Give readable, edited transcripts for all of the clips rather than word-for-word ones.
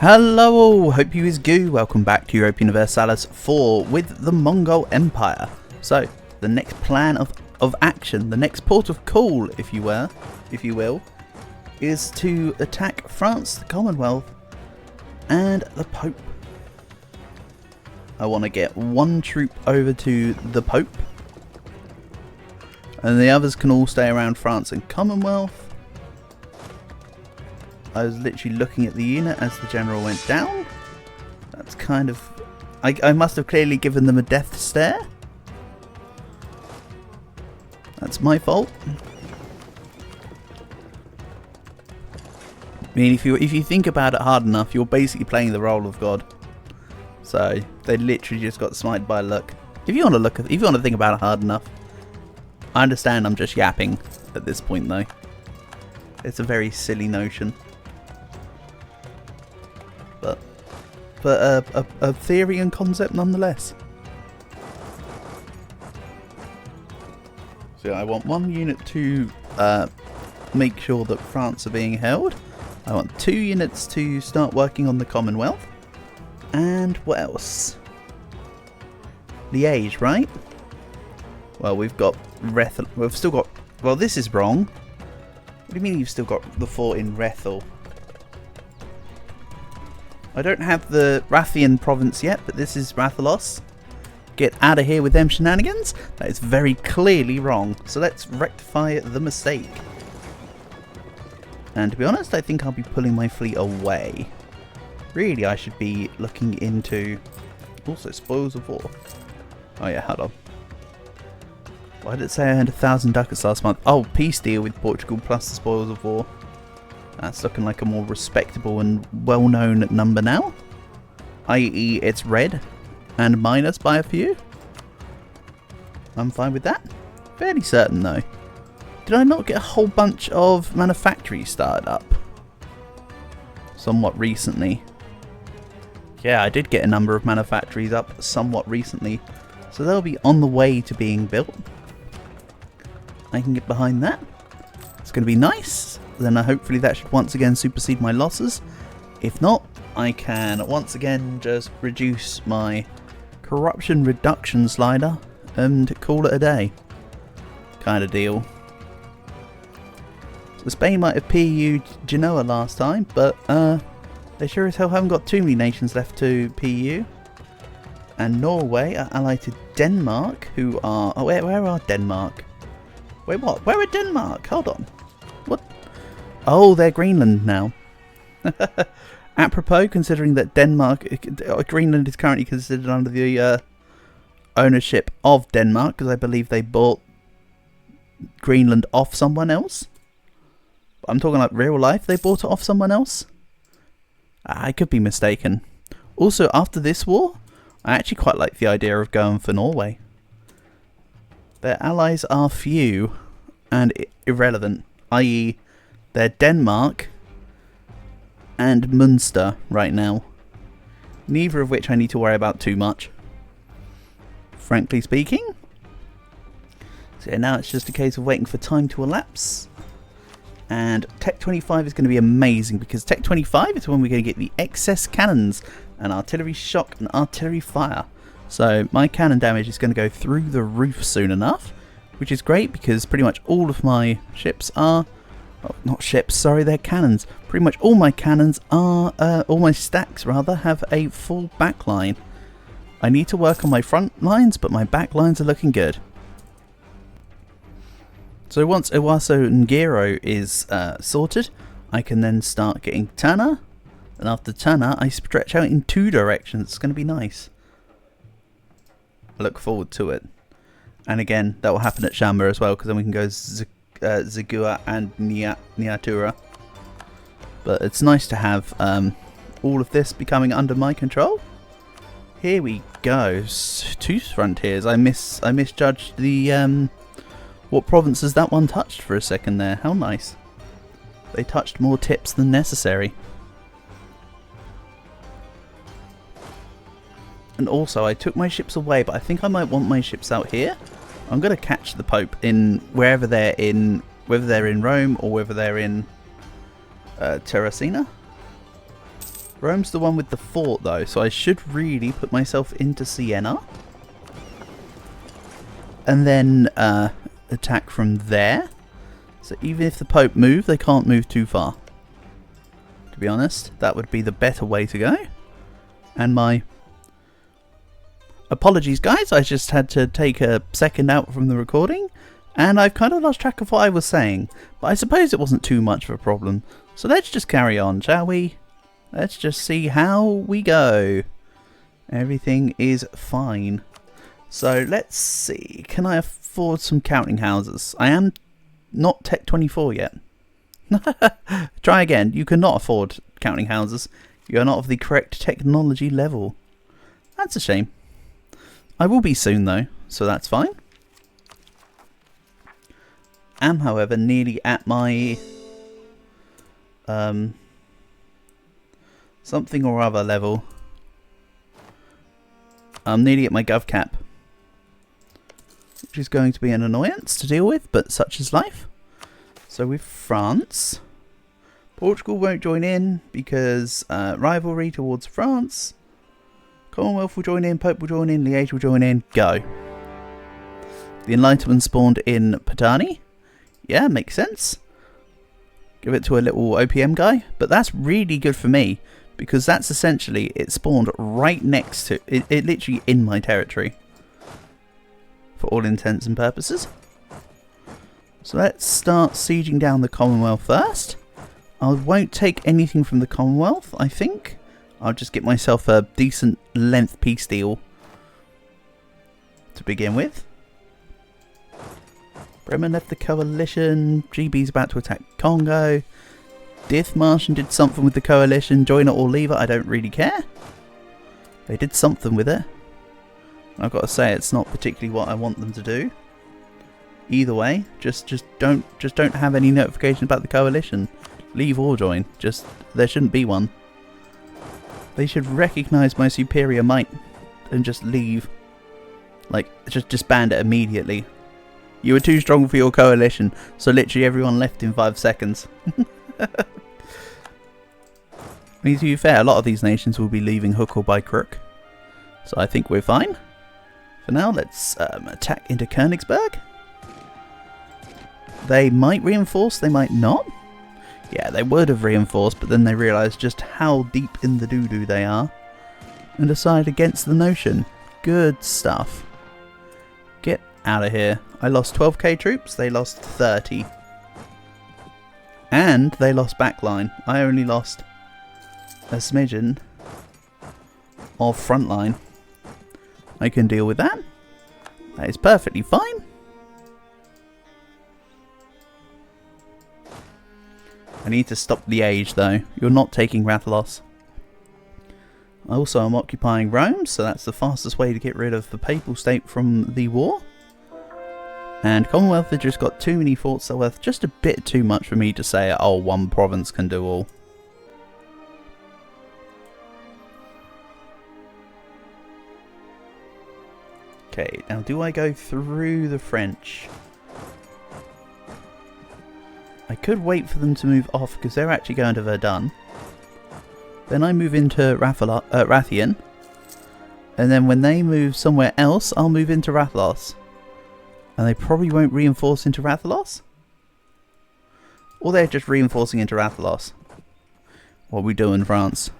Hello all, hope you is goo. Welcome back to Europa Universalis 4 with the Mongol Empire. So, the next plan of action, the next port of call, if you will, is to attack France, the Commonwealth, and the Pope. I want to get one troop over to the Pope, and the others can all stay around France and Commonwealth. I was literally looking at the unit as the general went down. That's kind of... I must have clearly given them a death stare. That's my fault. I mean, if you think about it hard enough, you're basically playing the role of God. So they literally just got smited by luck. If you want to think about it hard enough, I understand. I'm just yapping at this point, though. It's a very silly notion. But a theory and concept nonetheless. So I want one unit to make sure that France are being held. I want 2 units to start working on the Commonwealth. And what else? Liège, right? Well, we've got Rethel. We've still got... Well, this is wrong. What do you mean you've still got the fort in Rethel? I don't have the Rathian province yet, but this is Rathalos. Get out of here with them shenanigans. That is very clearly wrong. So let's rectify the mistake. And to be honest, I think I'll be pulling my fleet away. Really, I should be looking into... Also, spoils of war. Oh yeah, hold on. Why did it say I earned 1,000 ducats last month? Oh, peace deal with Portugal plus the spoils of war. That's looking like a more respectable and well-known number now. I.e. it's red and minus by a few. I'm fine with that. Fairly certain though. Did I not get a whole bunch of manufactories started up? Somewhat recently. Yeah, I did get a number of manufactories up somewhat recently. So they'll be on the way to being built. I can get behind that. It's going to be nice. Then hopefully that should once again supersede my losses. If not, I can once again just reduce my corruption reduction slider and call it a day. Kind of deal. So Spain might have PU'd Genoa last time, but they sure as hell haven't got too many nations left to PU. And Norway are allied to Denmark, who are... Oh, where are Denmark? Wait, what? Where are Denmark? Hold on. What? Oh, they're Greenland now. Apropos, considering that Greenland is currently considered under the ownership of Denmark, because I believe they bought Greenland off someone else. I'm talking like real life, they bought it off someone else. I could be mistaken. Also, after this war, I actually quite like the idea of going for Norway. Their allies are few and irrelevant, i.e. they're Denmark and Munster right now. Neither of which I need to worry about too much, frankly speaking. So now it's just a case of waiting for time to elapse. And Tech 25 is going to be amazing, because Tech 25 is when we're going to get the excess cannons and artillery shock and artillery fire. So my cannon damage is going to go through the roof soon enough, which is great because pretty much all of my ships are... Oh, not ships, sorry, they're cannons. Pretty much all my cannons are... all my stacks, rather, have a full back line. I need to work on my front lines, but my back lines are looking good. So once Iwaso Ngiro is sorted, I can then start getting Tana. And after Tana, I stretch out in 2 directions. It's going to be nice. I look forward to it. And again, that will happen at Shamba as well, because then we can go Zagua and Niatura. But it's nice to have all of this becoming under my control. Here we go. 2 frontiers. I misjudged the what provinces that one touched for a second there. How nice. They touched more tips than necessary. And also, I took my ships away, but I think I might want my ships out here. I'm going to catch the Pope in wherever they're in, whether they're in Rome or whether they're in Terracina. Rome's the one with the fort though, so I should really put myself into Siena. And then attack from there. So even if the Pope move, they can't move too far. To be honest, that would be the better way to go. And my apologies guys, I just had to take a second out from the recording. And I've kind of lost track of what I was saying. But I suppose it wasn't too much of a problem. So let's just carry on, shall we? Let's just see how we go. Everything is fine. So let's see. Can I afford some counting houses? I am not Tech 24 yet. Try again. You cannot afford counting houses. You are not of the correct technology level. That's a shame. I will be soon though, so that's fine. Am, however, nearly at my something or other level. I'm nearly at my gov cap, which is going to be an annoyance to deal with, but such is life. So with France, Portugal won't join in because rivalry towards France. Commonwealth will join in, Pope will join in, Liège will join in, go. The Enlightenment spawned in Patani. Yeah, makes sense. Give it to a little OPM guy. But that's really good for me, because that's essentially, it spawned right next to, it literally in my territory. For all intents and purposes. So let's start sieging down the Commonwealth first. I won't take anything from the Commonwealth, I think. I'll just get myself a decent length peace deal to begin with. Bremen left the coalition. GB's about to attack Congo. Dithmarschen did something with the coalition. Join it or leave it, I don't really care. They did something with it. I've got to say, it's not particularly what I want them to do. Either way, just don't have any notification about the coalition. Leave or join. Just, there shouldn't be one. They should recognise my superior might and just leave. Like, just disband it immediately. You were too strong for your coalition, so literally everyone left in 5 seconds. I mean, to be fair, a lot of these nations will be leaving hook or by crook. So I think we're fine. For now, let's attack into Königsberg. They might reinforce, they might not. Yeah, they would have reinforced, but then they realised just how deep in the doo-doo they are. And decided against the notion. Good stuff. Get out of here. I lost 12k troops, they lost 30. And they lost backline. I only lost a smidgen of frontline. I can deal with that. That is perfectly fine. I need to stop Liège though. You're not taking Rathalos. Also, I'm occupying Rome, so that's the fastest way to get rid of the Papal State from the war. And Commonwealth have just got too many forts that are worth just a bit too much for me to say, oh, one province can do all. Okay, now do I go through the French? I could wait for them to move off because they're actually going to Verdun. Then I move into Rathian. And then when they move somewhere else, I'll move into Rathalos. And they probably won't reinforce into Rathalos? Or they're just reinforcing into Rathalos? What are we doing, France?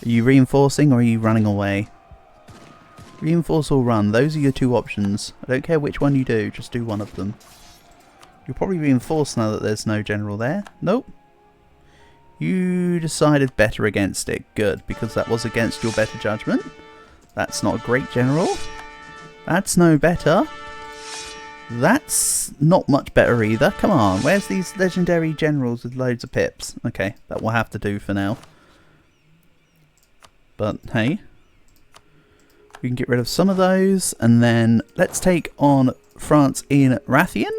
Are you reinforcing or are you running away? Reinforce or run, those are your two options. I don't care which one you do, just do one of them. You'll probably reinforce now that there's no general there. Nope. You decided better against it. Good, because that was against your better judgment. That's not a great general. That's no better. That's not much better either. Come on, where's these legendary generals with loads of pips? Okay, that will have to do for now. But hey, we can get rid of some of those, and then let's take on France in Rathian.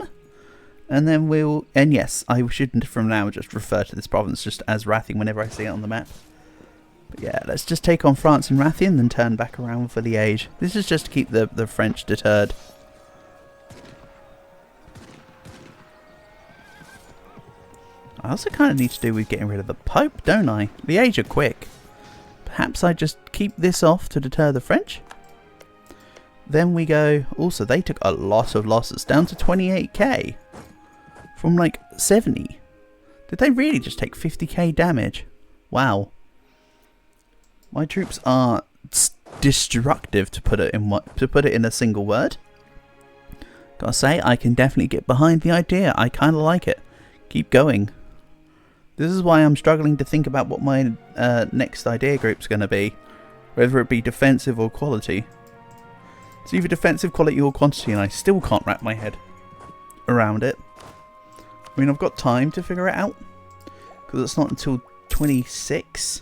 And then we'll... And yes, I shouldn't from now just refer to this province just as Rathian whenever I see it on the map. But yeah, let's just take on France in Rathian, then turn back around for Liège. This is just to keep the French deterred. I also kind of need to do with getting rid of the Pope, don't I? Liège are quick. Perhaps I just keep this off to deter the French. Then we go... Also, they took a lot of losses. Down to 28k. From like 70. Did they really just take 50k damage? Wow. My troops are destructive, to put it in a single word. Gotta say, I can definitely get behind the idea. I kind of like it. Keep going. This is why I'm struggling to think about what my next idea group's going to be. Whether it be defensive or quality. It's either defensive, quality or quantity, and I still can't wrap my head around it. I mean, I've got time to figure it out. Because it's not until 26.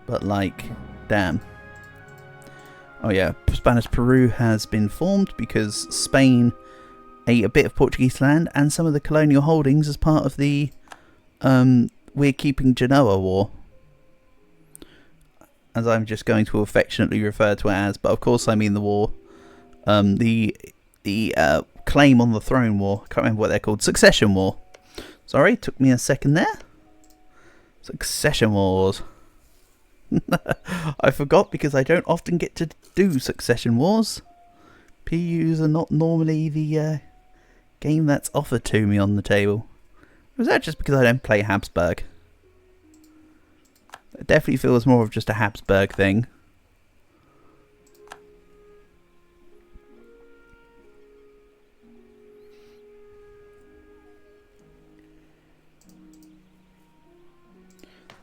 But like, damn. Oh yeah, Spanish Peru has been formed because Spain ate a bit of Portuguese land and some of the colonial holdings as part of the We're Keeping Genoa War. As I'm just going to affectionately refer to it as, but of course I mean the war. The claim on the throne war. I can't remember what they're called. Succession war. Sorry, took me a second there. Succession wars. I forgot because I don't often get to do succession wars. PUs are not normally the game that's offered to me on the table. Or is that just because I don't play Habsburg? It definitely feels more of just a Habsburg thing.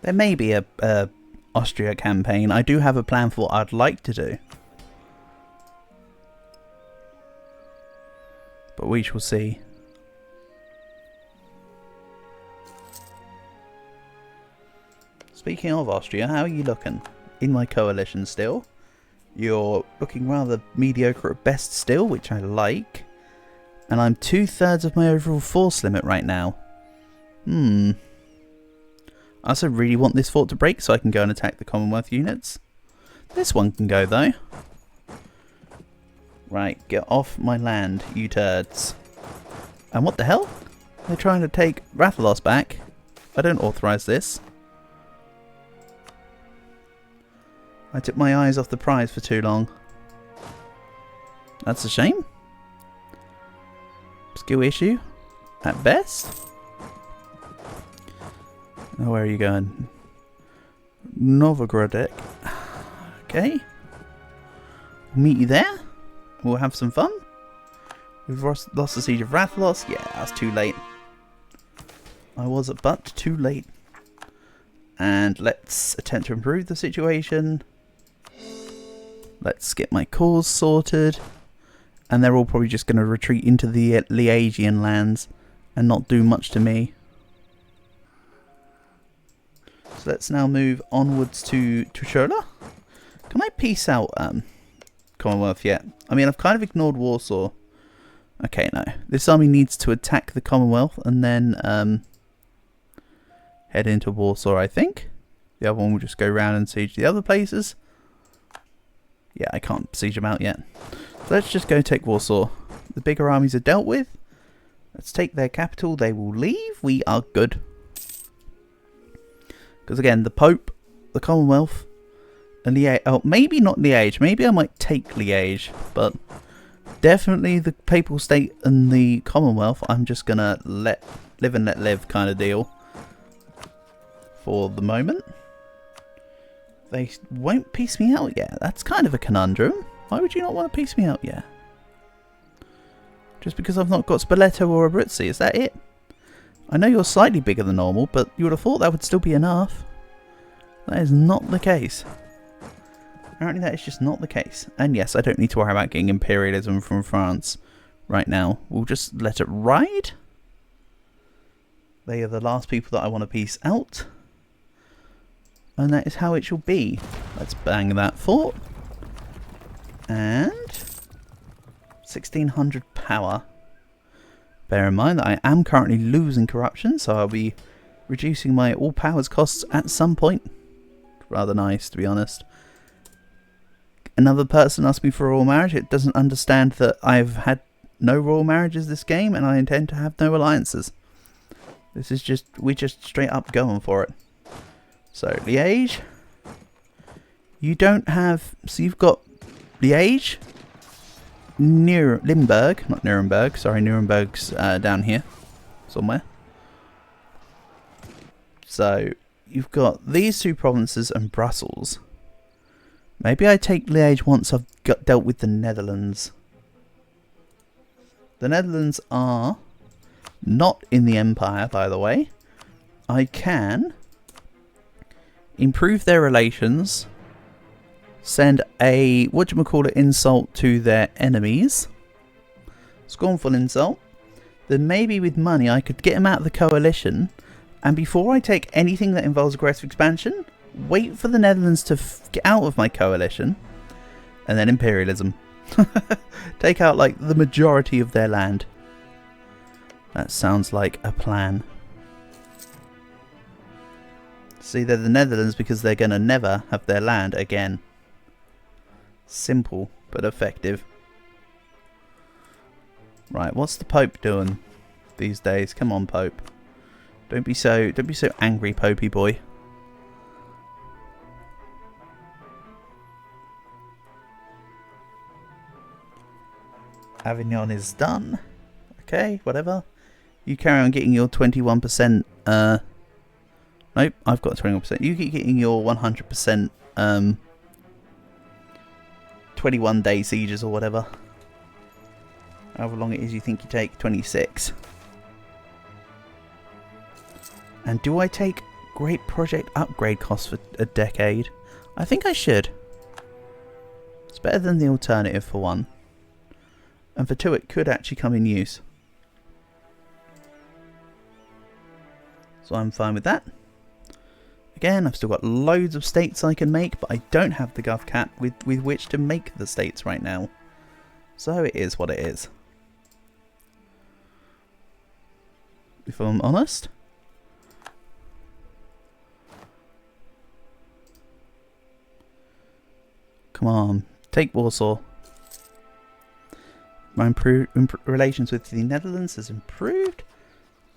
There may be a Austria campaign. I do have a plan for what I'd like to do. But we shall see. Speaking of Austria, how are you looking? In my coalition still. You're looking rather mediocre at best still, which I like. And I'm 2/3 of my overall force limit right now. I also really want this fort to break so I can go and attack the Commonwealth units. This one can go though. Right, get off my land, you turds. And what the hell? They're trying to take Rathalos back. I don't authorise this. I took my eyes off the prize for too long. That's a shame. Skill issue, at best. Oh, where are you going? Novogrodek. Okay. We'll meet you there. We'll have some fun. We've lost the siege of Rathalos. Yeah, that's too late. I was but too late. And let's attempt to improve the situation. Let's get my cause sorted. And they're all probably just going to retreat into the Liagian lands and not do much to me. So let's now move onwards to Tushola. Can I peace out Commonwealth yet? I mean, I've kind of ignored Warsaw. Okay, no. This army needs to attack the Commonwealth and then head into Warsaw, I think. The other one will just go around and siege the other places. Yeah, I can't siege them out yet. So let's just go take Warsaw. The bigger armies are dealt with. Let's take their capital. They will leave. We are good. Because again, the Pope, the Commonwealth, and Liège. Oh, maybe not Liège. Maybe I might take Liège. But definitely the Papal State and the Commonwealth, I'm just going to let live and let live kind of deal. For the moment. They won't piece me out yet. That's kind of a conundrum. Why would you not want to piece me out yet? Just because I've not got Spoleto or Abruzzi, is that it? I know you're slightly bigger than normal, but you would have thought that would still be enough. That is not the case. Apparently that is just not the case. And yes, I don't need to worry about getting imperialism from France right now. We'll just let it ride. They are the last people that I want to piece out. And that is how it shall be. Let's bang that fort. And 1600 power. Bear in mind that I am currently losing corruption, so I'll be reducing my all powers costs at some point. Rather nice, to be honest. Another person asked me for a royal marriage. It doesn't understand that I've had no royal marriages this game, and I intend to have no alliances. This is just, we're just straight up going for it. So, Liège. You don't have... So you've got Liège, Limburg, not Nuremberg, sorry, Nuremberg's down here somewhere. So you've got these two provinces and Brussels. Maybe I take Liège once I've dealt with the Netherlands. The Netherlands are not in the Empire, by the way. I can improve their relations, send a whatchamacallit insult to their enemies, scornful insult. Then maybe with money I could get them out of the coalition, and before I take anything that involves aggressive expansion, wait for the Netherlands to get out of my coalition, and then imperialism. Take out like the majority of their land. That sounds like a plan. See, they're the Netherlands because they're going to never have their land again. Simple but effective. Right, what's the Pope doing these days? Come on, Pope. Don't be so angry, Popey boy. Avignon is done. Okay, whatever. You carry on getting your 21%. Nope, I've got 21%. You keep getting your 100%. 21 day sieges or whatever. However long it is you think you take. 26. And do I take great project upgrade costs for a decade? I think I should. It's better than the alternative for one. And for two, it could actually come in use. So I'm fine with that. Again, I've still got loads of states I can make, but I don't have the gov cap with which to make the states right now. So it is what it is. If I'm honest. Come on, take Warsaw. My relations with the Netherlands has improved.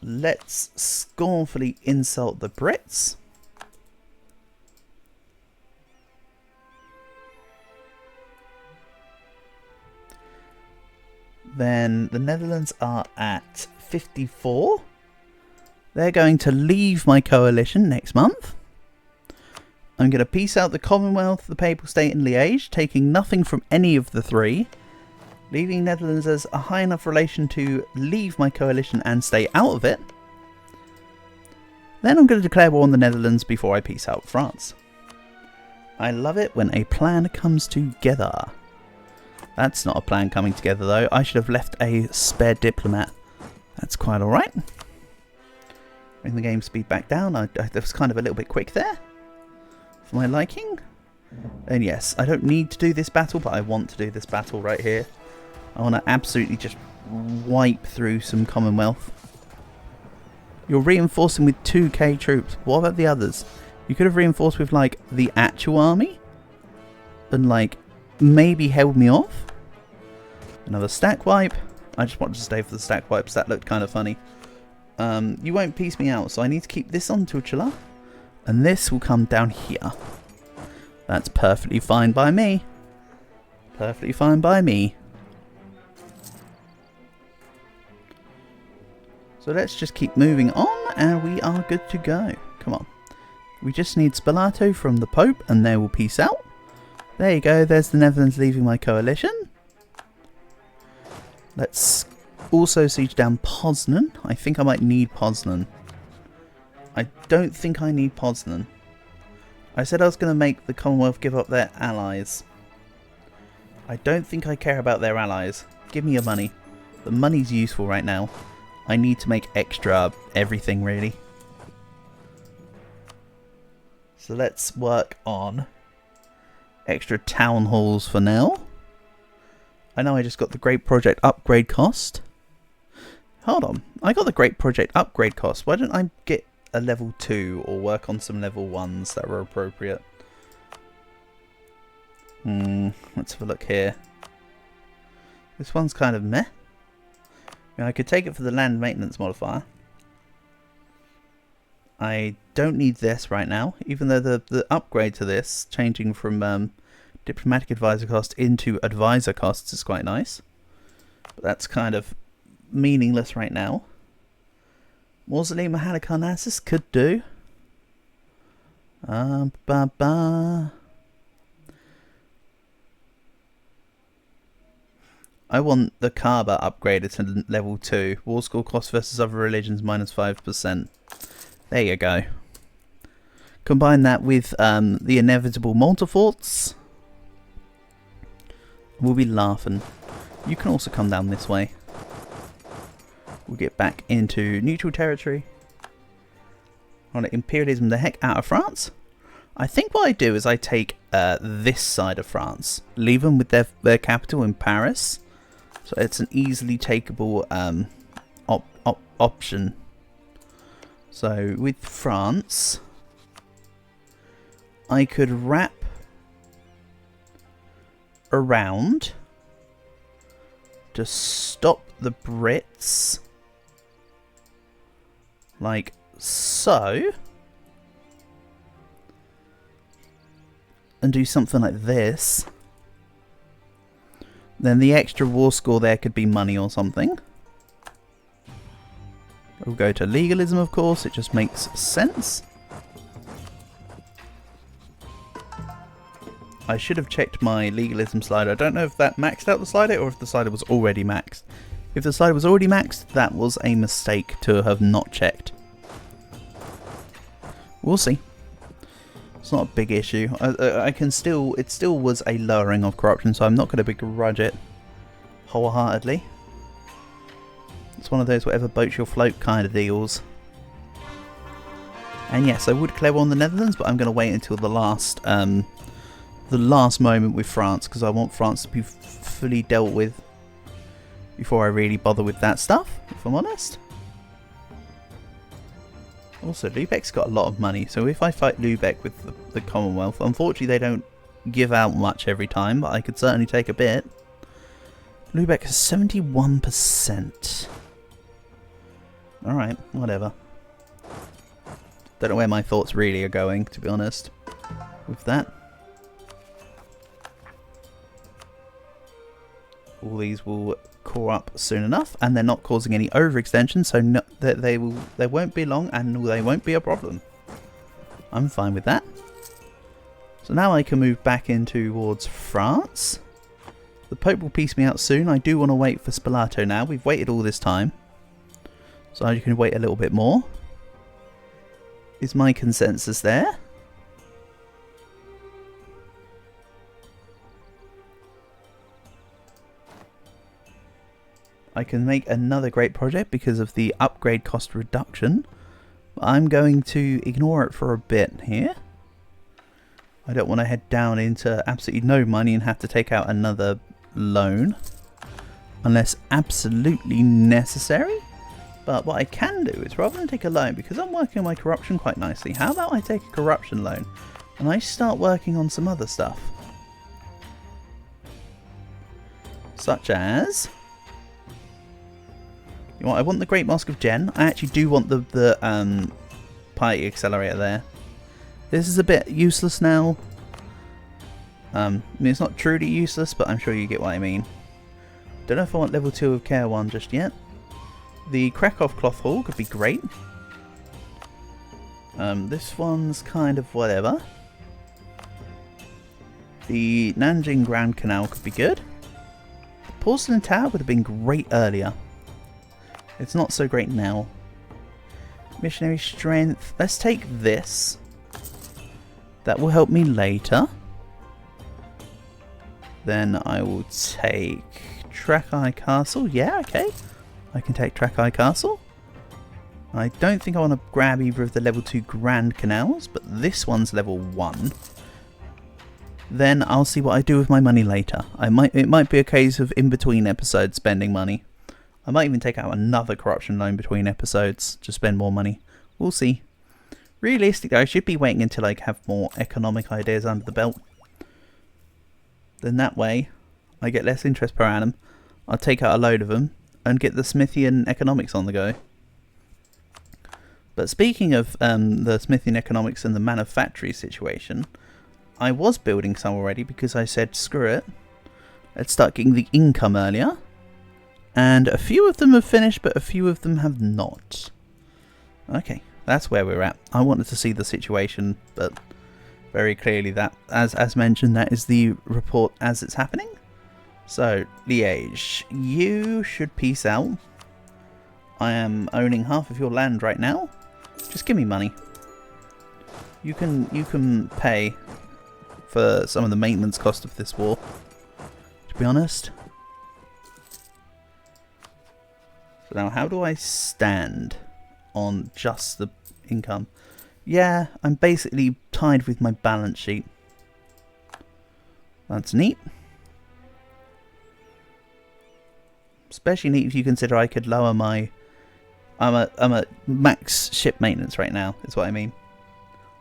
Let's scornfully insult the Brits. Then the Netherlands are at 54. They're going to leave my coalition next month. I'm going to peace out the Commonwealth, the Papal State and Liège, taking nothing from any of the three. Leaving Netherlands as a high enough relation to leave my coalition and stay out of it. Then I'm going to declare war on the Netherlands before I peace out France. I love it when a plan comes together. That's not a plan coming together though. I should have left a spare diplomat. That's quite alright. Bring the game speed back down. That was kind of a little bit quick there. For my liking. And yes, I don't need to do this battle, but I want to do this battle right here. I want to absolutely just wipe through some Commonwealth. You're reinforcing with 2k troops. What about the others? You could have reinforced with like the actual army. And like maybe held me off. Another stack wipe. I just wanted to stay for the stack wipes. That looked kind of funny. You won't piece me out, so I need to keep this on Tuchala. And this will come down here. That's perfectly fine by me. Perfectly fine by me. So let's just keep moving on and we are good to go. Come on. We just need Spalato from the Pope and they will peace out. There you go. There's the Netherlands leaving my coalition. Let's also siege down Poznan. I think I might need Poznan. I don't think I need Poznan. I said I was going to make the Commonwealth give up their allies. I don't think I care about their allies. Give me your money. The money's useful right now. I need to make extra everything really. So let's work on extra town halls for now. I know I just got the Great Project upgrade cost. Hold on. I got the Great Project upgrade cost. Why don't I get a level 2 or work on some level 1s that were appropriate? Let's have a look here. This one's kind of meh. I could take it for the land maintenance modifier. I don't need this right now, even though the upgrade to this, changing from diplomatic advisor cost into advisor costs, is quite nice. But that's kind of meaningless right now. Mausoleum of Halicarnassus could do. I want the Kaaba upgraded to level 2. War score cost versus other religions minus 5%. There you go. Combine that with the inevitable multiforts. We'll be laughing. You can also come down this way. We'll get back into neutral territory. I want to imperialism the heck out of France. I think what I do is I take this side of France. Leave them with their capital in Paris. So it's an easily takeable option. So with France, I could wrap around to stop the Brits, like so, and do something like this. Then the extra war score there could be money or something. We'll go to legalism, of course, it just makes sense. I should have checked my legalism slider. I don't know if that maxed out the slider or if the slider was already maxed. If the slider was already maxed, that was a mistake to have not checked. We'll see. It's not a big issue. I can still... It still was a lowering of corruption, so I'm not going to begrudge it wholeheartedly. It's one of those whatever boats your float kind of deals. And yes, I would declare war on the Netherlands, but I'm going to wait until the last moment with France, because I want France to be fully dealt with before I really bother with that stuff, if I'm honest. Also, Lübeck's got a lot of money, so if I fight Lübeck with the Commonwealth, unfortunately they don't give out much every time, but I could certainly take a bit. Lübeck has 71%. Alright, whatever. Don't know where my thoughts really are going, to be honest, with that. All these will core up soon enough, and they're not causing any overextension, so no, they won't be long, and they won't be a problem. I'm fine with that. So now I can move back in towards France. The Pope will piece me out soon. I do want to wait for Spalato now. We've waited all this time, so I can wait a little bit more. Is my consensus there? I can make another great project because of the upgrade cost reduction. I'm going to ignore it for a bit here. I don't want to head down into absolutely no money and have to take out another loan unless absolutely necessary. But what I can do is, rather than take a loan, because I'm working on my corruption quite nicely, how about I take a corruption loan and I start working on some other stuff, such as... You know what, I want the Great Mosque of Jen. I actually do want the piety accelerator there. This is a bit useless now. I mean, it's not truly useless, but I'm sure you get what I mean. Don't know if I want level 2 of Care 1 just yet. The Krakow Cloth Hall could be great. This one's kind of whatever. The Nanjing Grand Canal could be good. The Porcelain Tower would have been great earlier. It's not so great now. Missionary Strength. Let's take this. That will help me later. Then I will take Trakai Castle. Yeah, okay. I can take Trakai Castle. I don't think I want to grab either of the level 2 Grand Canals, but this one's level 1. Then I'll see what I do with my money later. It might be a case of in between episodes spending money. I might even take out another corruption loan between episodes to spend more money. We'll see. Realistically, I should be waiting until I have more economic ideas under the belt. Then that way, I get less interest per annum. I'll take out a load of them and get the Smithian economics on the go. But speaking of the smithing economics and the manufactory situation, I was building some already because I said screw it, let's start getting the income earlier. And a few of them have finished, but a few of them have not. Okay, that's where we're at. I wanted to see the situation, but very clearly that, as mentioned, that is the report as it's happening. So, Liège, you should peace out. I am owning half of your land right now. Just give me money. You can pay for some of the maintenance cost of this war, to be honest. So now, how do I stand on just the income? Yeah, I'm basically tied with my balance sheet. That's neat. Especially neat if you consider I could lower my... I'm at max ship maintenance right now, is what I mean.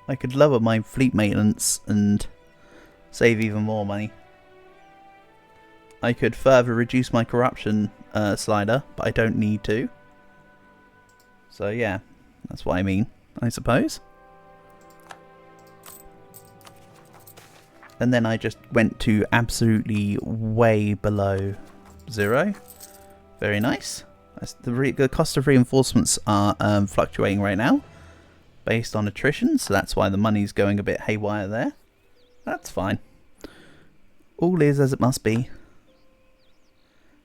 I could lower my fleet maintenance and save even more money. I could further reduce my corruption slider, but I don't need to. So yeah, that's what I mean, I suppose. And then I just went to absolutely way below 0. Very nice. The cost of reinforcements are fluctuating right now based on attrition, so that's why the money's going a bit haywire there. That's fine. All is as it must be.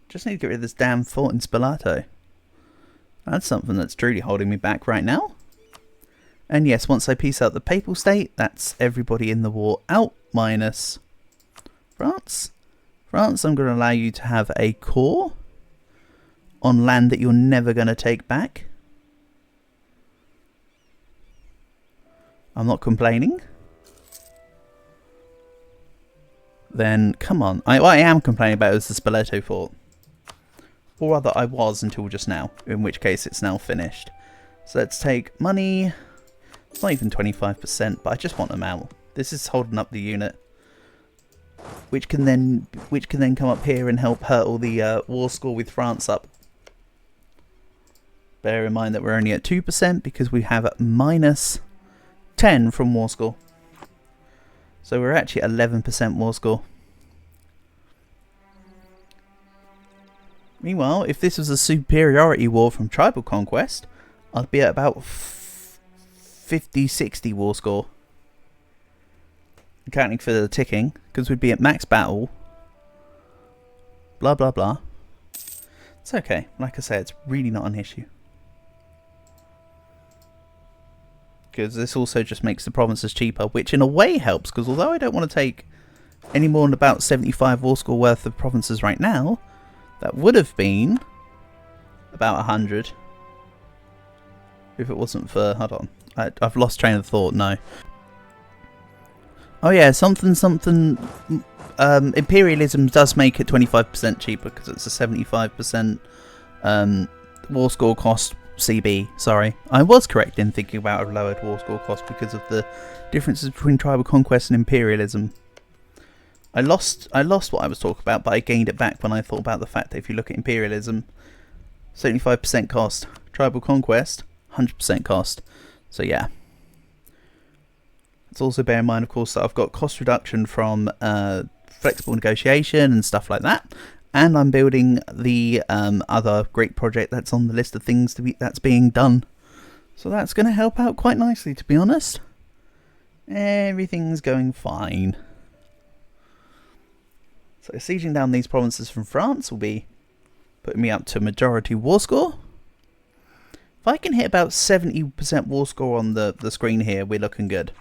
Just need to get rid of this damn fort in Spalato. That's something that's truly holding me back right now. And yes, once I piece out the Papal State, that's everybody in the war out, minus France. France, I'm going to allow you to have a core on land that you're never going to take back. I'm not complaining. Then, come on. What I am complaining about is the Spoleto fort. Or rather, I was until just now, in which case it's now finished. So let's take money. It's not even 25%, but I just want them out. This is holding up the unit, which can then come up here and help hurdle the war score with France up. Bear in mind that we're only at 2% because we have a minus 10 from war score. So we're actually at 11% war score. Meanwhile, if this was a superiority war from tribal conquest, I'd be at about 50-60 war score. Accounting for the ticking, because we'd be at max battle. Blah blah blah. It's okay. Like I said, it's really not an issue. Because this also just makes the provinces cheaper, which in a way helps, because although I don't want to take any more than about 75 war score worth of provinces right now, that would have been about 100 if it wasn't for... Hold on. I've lost train of thought. No. Oh yeah, imperialism does make it 25% cheaper because it's a 75% war score cost CB. Sorry, I was correct in thinking about a lowered war score cost because of the differences between tribal conquest and imperialism. I lost what I was talking about, but I gained it back when I thought about the fact that if you look at imperialism, 75% cost, tribal conquest, 100% cost. So yeah. Let's also bear in mind, of course, that I've got cost reduction from flexible negotiation and stuff like that. And I'm building the other great project that's on the list of things that's being done. So that's going to help out quite nicely, to be honest. Everything's going fine. So sieging down these provinces from France will be putting me up to majority war score. If I can hit about 70% war score on the screen here, we're looking good.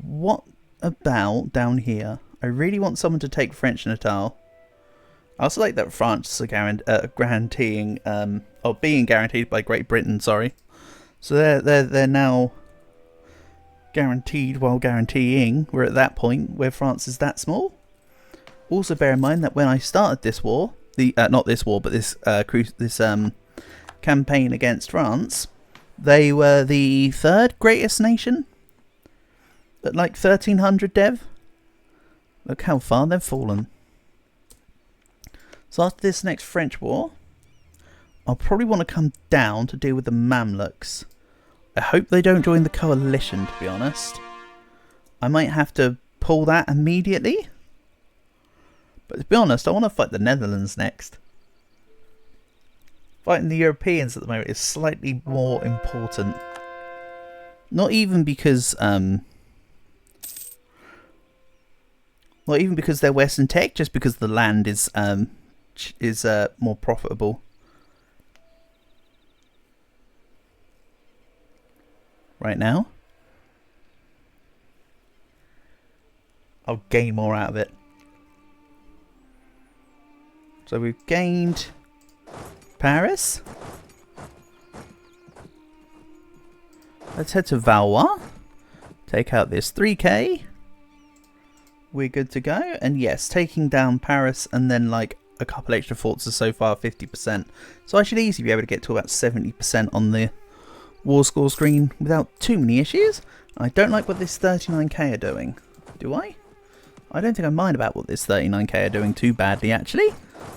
What about down here? I really want someone to take French Natal. I also like that France are guaranteeing, or being guaranteed by Great Britain. Sorry, so they're now guaranteed while guaranteeing. We're at that point where France is that small. Also, bear in mind that when I started this war, not this war, but this campaign against France, they were the third greatest nation at like 1300 dev. Look how far they've fallen. So after this next French war, I'll probably want to come down to deal with the Mamluks. I hope they don't join the coalition, to be honest. I might have to pull that immediately. But to be honest, I want to fight the Netherlands next. Fighting the Europeans at the moment is slightly more important. Not even because they're Western tech, just because the land is more profitable. Right now, I'll gain more out of it. So we've gained Paris. Let's head to Valois. Take out this 3k. We're good to go. And yes, taking down Paris and then like a couple extra forts so far, 50%. So I should easily be able to get to about 70% on the war score screen without too many issues. I don't like what this 39k are doing. Do I? I don't think I mind about what this 39k are doing too badly, actually.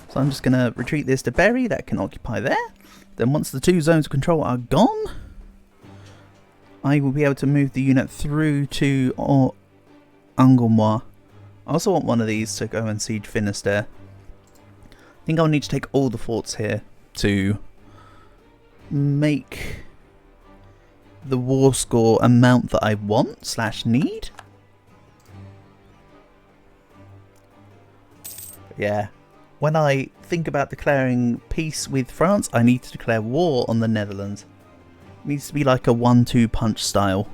So I'm just going to retreat this to Berry. That can occupy there. Then once the 2 zones of control are gone, I will be able to move the unit through to Anglemois. I also want one of these to go and siege Finisterre. I think I'll need to take all the forts here to make the war score amount that I want / need. Yeah. When I think about declaring peace with France, I need to declare war on the Netherlands. It needs to be like a 1-2 punch style.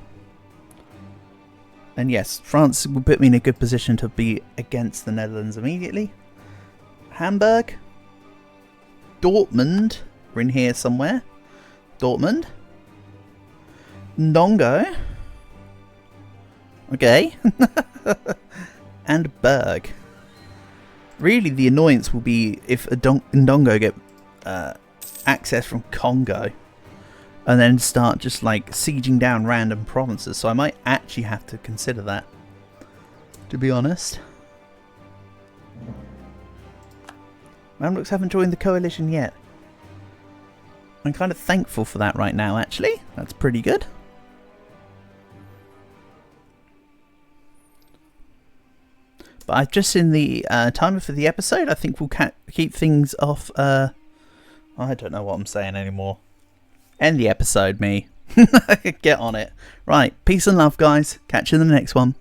And yes, France would put me in a good position to be against the Netherlands immediately. Hamburg. Dortmund. We're in here somewhere. Dortmund. Ndongo. Okay. And Berg. Really, the annoyance will be if Ndongo get access from Congo and then start just like sieging down random provinces. So I might actually have to consider that, to be honest. Mamluks haven't joined the coalition yet. I'm kind of thankful for that right now, actually. That's pretty good. But I've just seen the timer for the episode. I think we'll keep things off. I don't know what I'm saying anymore. End the episode, me. Get on it. Right. Peace and love, guys. Catch you in the next one.